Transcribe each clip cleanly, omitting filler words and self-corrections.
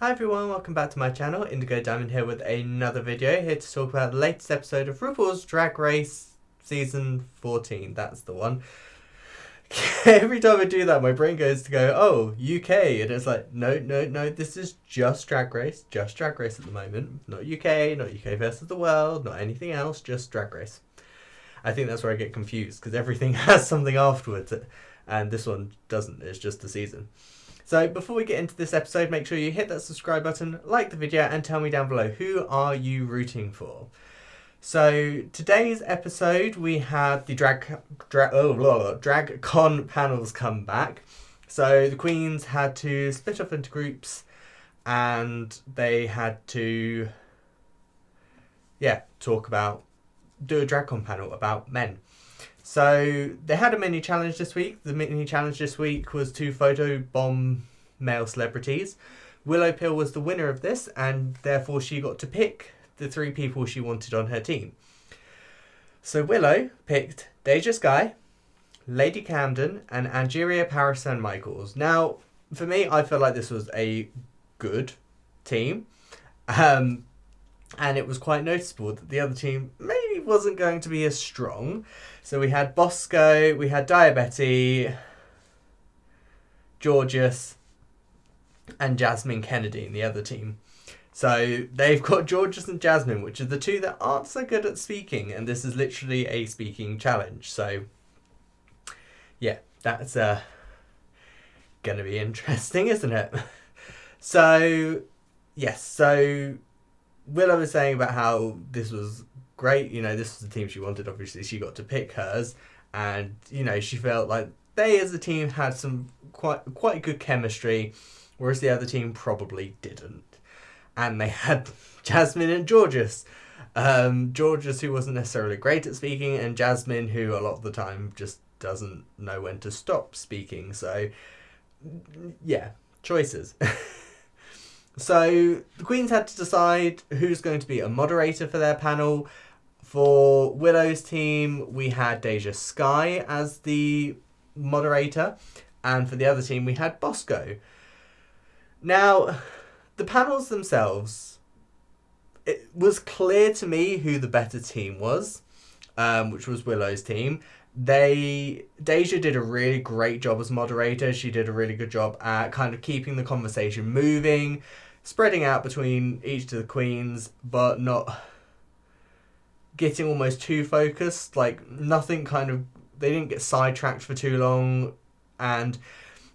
Hi everyone, welcome back to my channel. Indigo Diamond here with another video, here to talk about the latest episode of RuPaul's Drag Race Season 14, that's the one. Every time I do that, my brain goes to go, oh, UK, and it's like, no, this is just Drag Race at the moment. Not UK versus the world, not anything else, just Drag Race. I think that's where I get confused, because everything has something afterwards, and this one doesn't, it's just the season. So before we get into this episode, make sure you hit that subscribe button, like the video, and tell me down below, who are you rooting for? So today's episode, we had the Drag Con panels come back. So the queens had to split up into groups, and they had to, do a Drag Con panel about men. So they had a mini challenge this week. The mini challenge this week was to photobomb male celebrities. Willow Pill was the winner of this, and therefore she got to pick the 3 people she wanted on her team. So Willow picked Deja Skye, Lady Camden, and Angeria Paris VanMichaels. Now, for me, I feel like this was a good team. And it was quite noticeable that the other team maybe wasn't going to be as strong. So we had Bosco, we had Daya, Jorgeous, and Jasmine Kennedy in the other team. So they've got Jorgeous and Jasmine, which are the 2 that aren't so good at speaking. And this is literally a speaking challenge. So, yeah, that's going to be interesting, isn't it? So, yes, so Willow was saying about how this was great. You know, this was the team she wanted. Obviously, she got to pick hers. And, you know, she felt like they as a team had some quite good chemistry, whereas the other team probably didn't. And they had Jasmine and Jorgeous. Jorgeous, who wasn't necessarily great at speaking, and Jasmine, who a lot of the time just doesn't know when to stop speaking. So, yeah, choices. So the queens had to decide who's going to be a moderator for their panel. For Willow's team, we had Deja Skye as the moderator, and for the other team, we had Bosco. Now, the panels themselves, it was clear to me who the better team was, which was Willow's team. Deja did a really great job as moderator. She did a really good job at kind of keeping the conversation moving, spreading out between each of the queens, but not getting almost too focused. Like, nothing kind of, they didn't get sidetracked for too long, and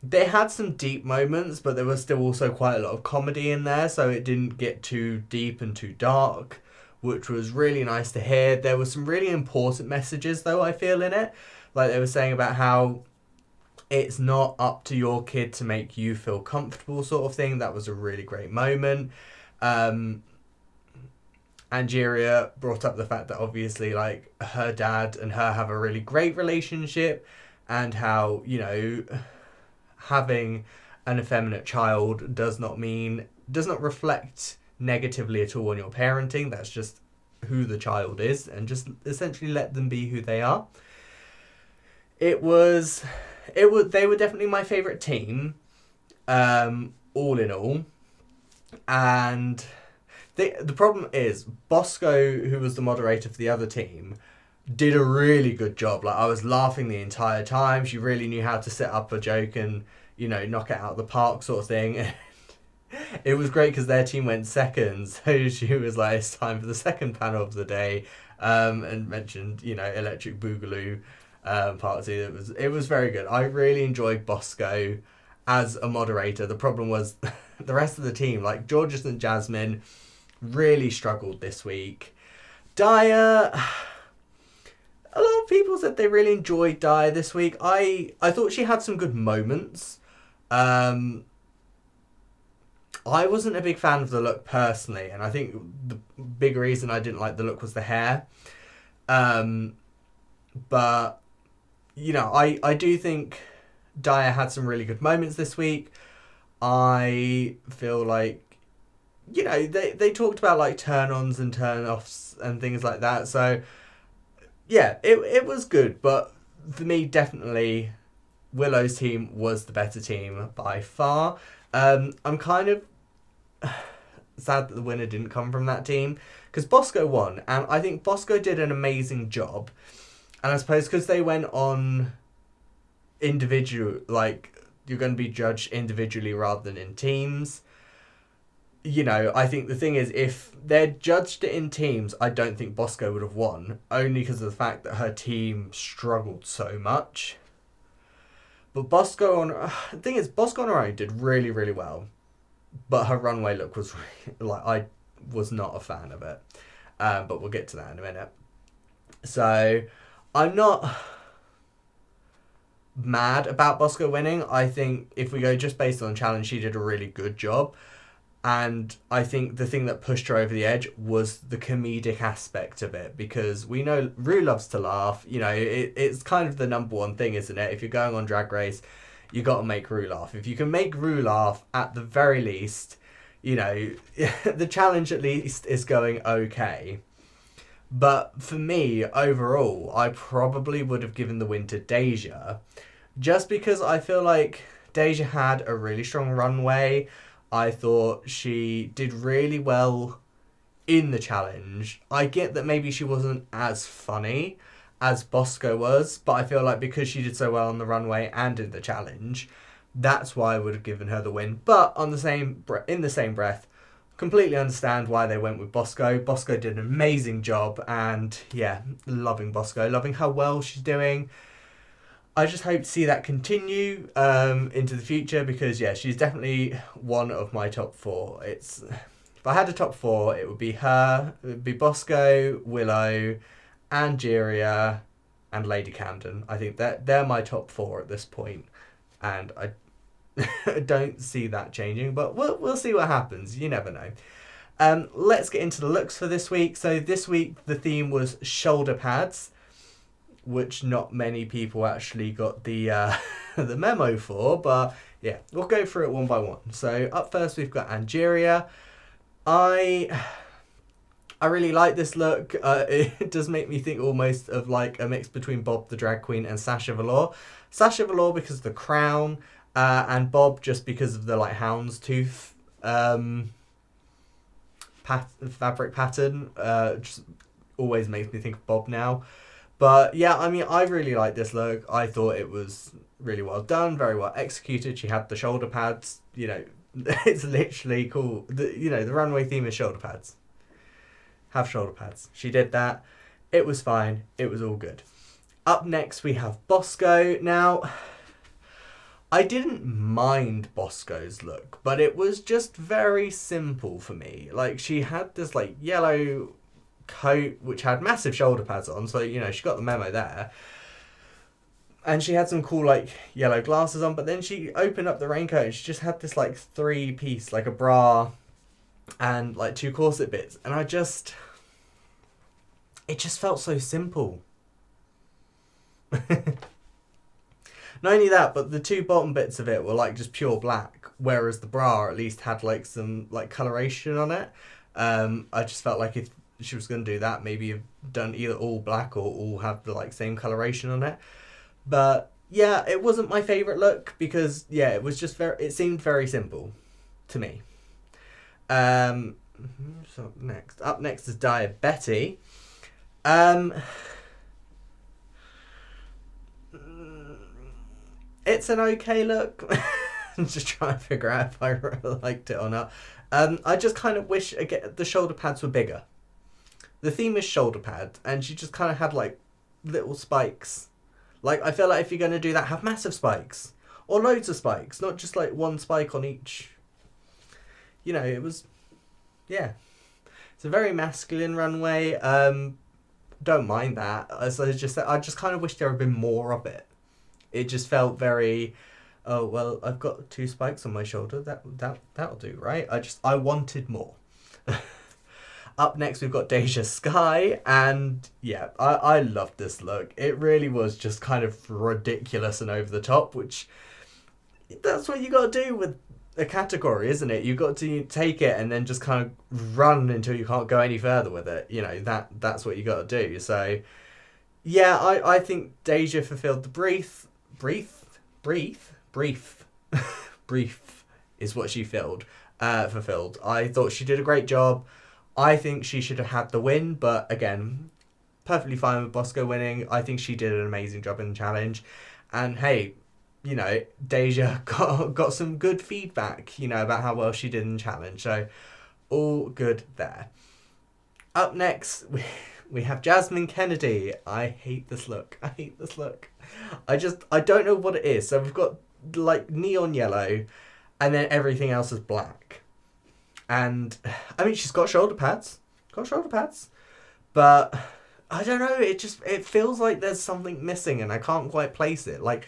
they had some deep moments, but there was still also quite a lot of comedy in there, so it didn't get too deep and too dark, which was really nice to hear. There were some really important messages, though, I feel, in it. Like, they were saying about how it's not up to your kid to make you feel comfortable, sort of thing. That was a really great moment. Angeria brought up the fact that obviously, like, her dad and her have a really great relationship, and how, you know, having an effeminate child does not reflect negatively at all on your parenting. That's just who the child is, and just essentially let them be who they are. They were definitely my favourite team, all in all. And the problem is, Bosco, who was the moderator for the other team, did a really good job. Like, I was laughing the entire time. She really knew how to set up a joke and, you know, knock it out of the park, sort of thing. It was great because their team went second, so she was like, it's time for the second panel of the day, and mentioned, you know, Electric Boogaloo party. It was very good. I really enjoyed Bosco as a moderator. The problem was the rest of the team, like Jorgeous and Jasmine, really struggled this week. Daya, a lot of people said they really enjoyed Daya this week. I thought she had some good moments. I wasn't a big fan of the look personally, and I think the big reason I didn't like the look was the hair. But, you know, I do think Daya had some really good moments this week. I feel like, you know, they talked about, like, turn-ons and turn-offs and things like that. So, yeah, it was good. But for me, definitely, Willow's team was the better team by far. I'm kind of sad that the winner didn't come from that team, because Bosco won, and I think Bosco did an amazing job. And I suppose because they went on individual, like, you're going to be judged individually rather than in teams. You know, I think the thing is, if they'd judged it in teams, I don't think Bosco would have won, only because of the fact that her team struggled so much. But Bosco on... the thing is, Bosco on her own did really, really well. But her runway look was... like, I was not a fan of it. But we'll get to that in a minute. So, I'm not mad about Bosco winning. I think if we go just based on the challenge, she did a really good job. And I think the thing that pushed her over the edge was the comedic aspect of it, because we know Ru loves to laugh. You know, it's kind of the number one thing, isn't it? If you're going on Drag Race, you got to make Ru laugh. If you can make Ru laugh, at the very least, you know, the challenge at least is going okay. But for me, overall, I probably would have given the win to Deja, just because I feel like Deja had a really strong runway. I thought she did really well in the challenge. I get that maybe she wasn't as funny as Bosco was, but I feel like because she did so well on the runway and in the challenge, that's why I would have given her the win. But in the same breath, completely understand why they went with Bosco. Bosco did an amazing job, and yeah, loving Bosco, loving how well she's doing. I just hope to see that continue into the future, because yeah, she's definitely one of my top 4. If I had a top 4, it would be her, it would be Bosco, Willow, Angeria, and Lady Camden. I think that they're my top 4 at this point, and I don't see that changing, but we'll see what happens. You never know. Let's get into the looks for this week. So this week the theme was shoulder pads, which not many people actually got the the memo for, but yeah, we'll go through it one by one. So up first we've got Angeria. I really like this look. It does make me think almost of like a mix between Bob the Drag Queen and Sasha Velour. Sasha Velour because of the crown, and Bob just because of the like houndstooth fabric pattern. Just always makes me think of Bob now. But yeah, I mean, I really like this look. I thought it was really well done, very well executed. She had the shoulder pads, you know, it's literally cool. The runway theme is shoulder pads. Have shoulder pads. She did that. It was fine. It was all good. Up next, we have Bosco. Now, I didn't mind Bosco's look, but it was just very simple for me. Like, she had this, like, yellow coat which had massive shoulder pads on, so you know she got the memo there, and she had some cool like yellow glasses on, but then she opened up the raincoat and she just had this like 3-piece, like a bra and like 2 corset bits, and it just felt so simple. Not only that, but the 2 bottom bits of it were like just pure black, whereas the bra at least had like some like coloration on it. I just felt like if she was going to do that, maybe have done either all black or all have the like same coloration on it. But yeah, it wasn't my favourite look, because yeah, it was just it seemed very simple to me. So up next is Daya Betty. It's an okay look. I'm just trying to figure out if I liked it or not. I just kind of wish again the shoulder pads were bigger. The theme is shoulder pads, and she just kind of had like little spikes. Like, I feel like if you're going to do that, have massive spikes or loads of spikes, not just like one spike on each. You know, it was, yeah, it's a very masculine runway. Don't mind that. As I just kind of wish there had been more of it. It just felt very, oh well, I've got 2 spikes on my shoulder. That'll do, right? I wanted more. Up next, we've got Deja Skye, and yeah, I loved this look. It really was just kind of ridiculous and over the top, which that's what you got to do with a category, isn't it? You got to take it and then just kind of run until you can't go any further with it. You know, that's what you got to do. So yeah, I think Deja fulfilled the brief. is what she fulfilled. I thought she did a great job. I think she should have had the win, but again, perfectly fine with Bosco winning. I think she did an amazing job in the challenge. And hey, you know, Deja got some good feedback, you know, about how well she did in the challenge. So all good there. Up next, we have Jasmine Kennedy. I hate this look. I don't know what it is. So we've got like neon yellow and then everything else is black. And I mean, she's got shoulder pads. But I don't know, it feels like there's something missing and I can't quite place it. Like,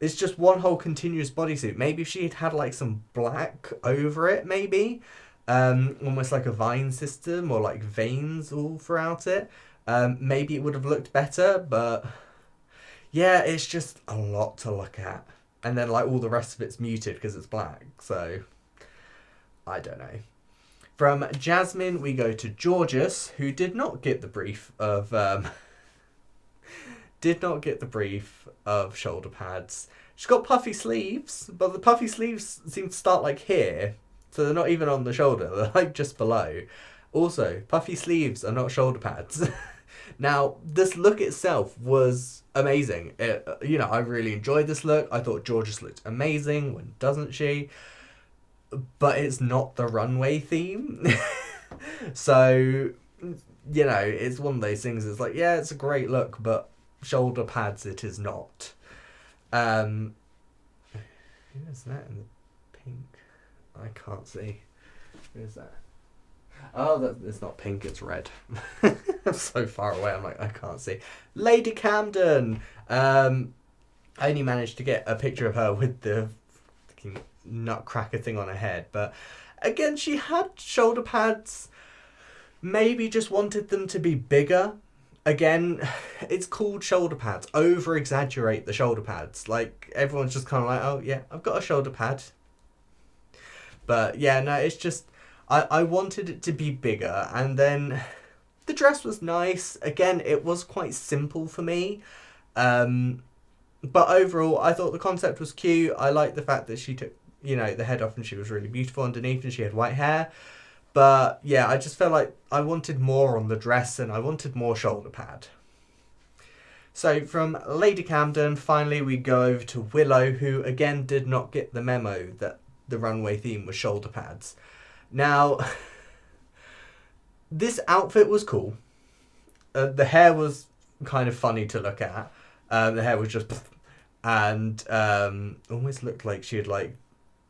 it's just one whole continuous bodysuit. Maybe if she had like some black over it, maybe. Almost like a vine system or like veins all throughout it. Maybe it would have looked better, but yeah, it's just a lot to look at. And then like all the rest of it's muted because it's black. So, I don't know. From Jasmine, we go to Jorgeous, who did not get the brief of shoulder pads. She's got puffy sleeves, but the puffy sleeves seem to start like here, so they're not even on the shoulder. They're like just below. Also, puffy sleeves are not shoulder pads. Now, this look itself was amazing. I really enjoyed this look. I thought Jorgeous looked amazing. When doesn't she? But it's not the runway theme. So, you know, it's one of those things. It's like, yeah, it's a great look, but shoulder pads it is not. Who is that in the pink? I can't see. Who is that? Oh, it's not pink, it's red. I'm so far away, I'm like, I can't see. Lady Camden! I only managed to get a picture of her with the nutcracker thing on her head, but again, she had shoulder pads. Maybe just wanted them to be bigger. Again, it's called shoulder pads. Over exaggerate the shoulder pads. Like, everyone's just kind of like, oh yeah, I've got a shoulder pad. But yeah, no, it's just I wanted it to be bigger, and then the dress was nice. Again, it was quite simple for me. But overall, I thought the concept was cute. I liked the fact that she took, you know, the head off and she was really beautiful underneath and she had white hair. But yeah, I just felt like I wanted more on the dress and I wanted more shoulder pad. So from Lady Camden, finally we go over to Willow, who again did not get the memo that the runway theme was shoulder pads. Now, this outfit was cool. The hair was kind of funny to look at. The hair was just... And almost looked like she had like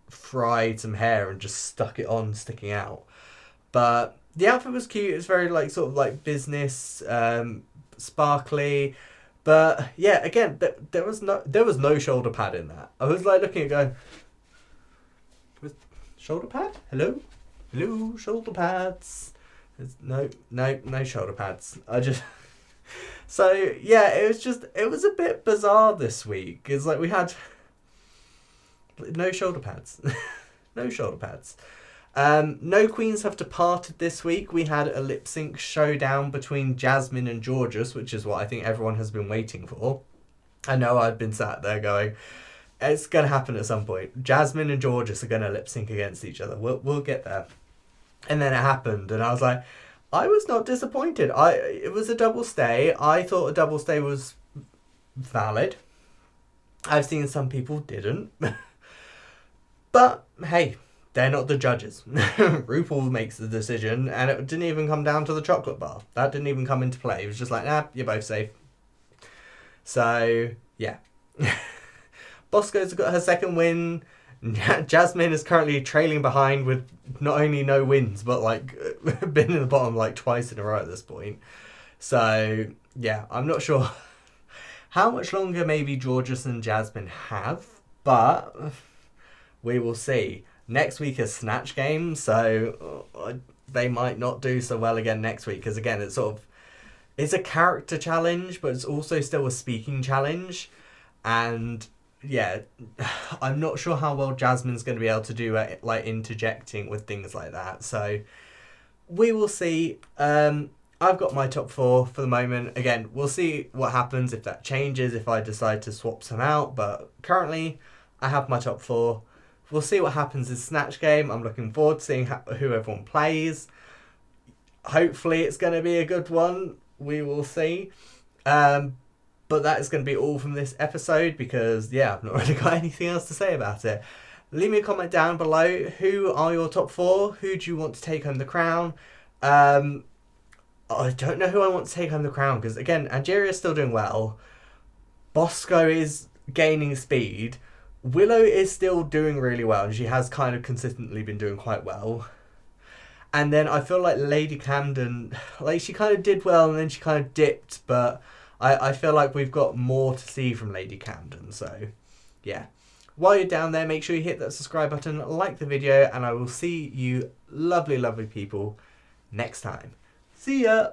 fried some hair and just stuck it on, sticking out. But the outfit was cute. It was very like sort of like business, sparkly. But yeah, again, there was no shoulder pad in that. I was like looking at going, with shoulder pad? Hello, shoulder pads. No shoulder pads. So yeah, it was a bit bizarre this week. It's like we had no shoulder pads. No shoulder pads. No queens have departed this week. We had a lip sync showdown between Jasmine and Jorgeous, which is what I think everyone has been waiting for. I know I'd been sat there going, it's going to happen at some point. Jasmine and Jorgeous are going to lip sync against each other. We'll get there. And then it happened, and I was like, I was not disappointed. It was a double stay. I thought a double stay was valid. I've seen some people didn't. But hey, they're not the judges. RuPaul makes the decision, and it didn't even come down to the chocolate bar. That didn't even come into play. It was just like, nah, you're both safe. So, yeah. Bosco's got her second win. Jasmine is currently trailing behind with not only no wins, but like been in the bottom like twice in a row at this point. So, yeah, I'm not sure how much longer maybe Jorgeous and Jasmine have, but we will see. Next week is Snatch Game, so they might not do so well again next week, because again, it's a character challenge, but it's also still a speaking challenge, and yeah, I'm not sure how well Jasmine's going to be able to do it, like interjecting with things like that. So we will see. I've got my top 4 for the moment. Again, we'll see what happens if that changes, if I decide to swap some out. But currently, I have my top 4 we'll see what happens in Snatch Game. I'm looking forward to seeing who everyone plays. Hopefully it's going to be a good one. We will see. But that is going to be all from this episode because, yeah, I've not really got anything else to say about it. Leave me a comment down below. Who are your top 4? Who do you want to take home the crown? I don't know who I want to take home the crown because, again, Angeria is still doing well. Bosco is gaining speed. Willow is still doing really well, and she has kind of consistently been doing quite well. And then I feel like Lady Camden, like, she kind of did well and then she kind of dipped, but I feel like we've got more to see from Lady Camden, so yeah. While you're down there, make sure you hit that subscribe button, like the video, and I will see you lovely, lovely people next time. See ya!